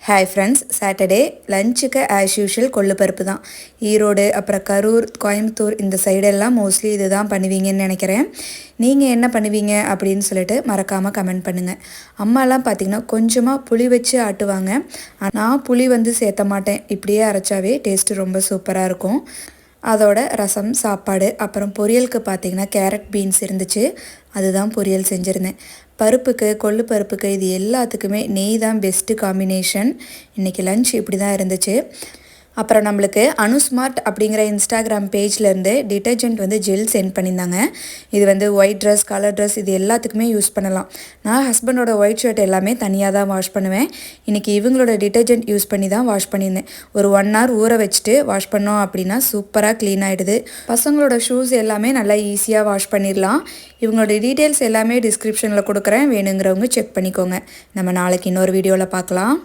Hi friends, Saturday லஞ்சுக்கு as usual கொள்ளு பருப்பு தான். ஈரோடு, அப்புறம் கரூர், கோயம்புத்தூர் இந்த சைடெல்லாம் மோஸ்ட்லி இது தான் பண்ணுவீங்கன்னு நினைக்கிறேன். நீங்கள் என்ன பண்ணுவீங்க அப்படின்னு சொல்லிட்டு மறக்காமல் கமெண்ட் பண்ணுங்கள். அம்மாலாம் பார்த்திங்கன்னா கொஞ்சமாக புளி வச்சு ஆட்டுவாங்க. நான் புளி சேர்த்த மாட்டேன். இப்படியே அரைச்சாவே டேஸ்ட்டு ரொம்ப சூப்பராக இருக்கும். அதோட ரசம், சாப்பாடு, அப்புறம் பொரியலுக்கு பார்த்திங்கன்னா கேரட் பீன்ஸ் இருந்துச்சு. அதுதான் பொரியல் செஞ்சுருந்தேன். பருப்புக்கு, கொள்ளு பருப்புக்கு இது எல்லாத்துக்குமே நெய் தான் பெஸ்ட்டு காம்பினேஷன். இன்றைக்கி லன்ச் இப்படி தான் இருந்துச்சு. அப்புறம் நம்மளுக்கு அனுஸ்மார்ட் அப்படிங்கிற இன்ஸ்டாகிராம் பேஜ்லேருந்து டிட்டர்ஜென்ட் ஜெல் சென்ட் பண்ணியிருந்தாங்க. இது ஒயிட் ட்ரெஸ், கலர் ட்ரெஸ் இது எல்லாத்துக்குமே யூஸ் பண்ணலாம். நான் ஹஸ்பண்டோட ஒயிட் ஷர்ட் எல்லாமே தனியாக தான் வாஷ் பண்ணுவேன். இன்றைக்கி இவங்களோட டிட்டர்ஜென்ட் யூஸ் பண்ணி தான் வாஷ் பண்ணியிருந்தேன். ஒரு 1 hour ஊற வச்சுட்டு வாஷ் பண்ணோம் அப்படின்னா சூப்பராக க்ளீன் ஆகிடுது. பசங்களோட ஷூஸ் எல்லாமே நல்லா ஈஸியாக வாஷ் பண்ணிடலாம். இவங்களோட டீட்டெயில்ஸ் எல்லாமே டிஸ்கிரிப்ஷனில் கொடுக்குறேன். வேணுங்கிறவங்க செக் பண்ணிக்கோங்க. நம்ம நாளைக்கு இன்னொரு வீடியோவில் பார்க்கலாம்.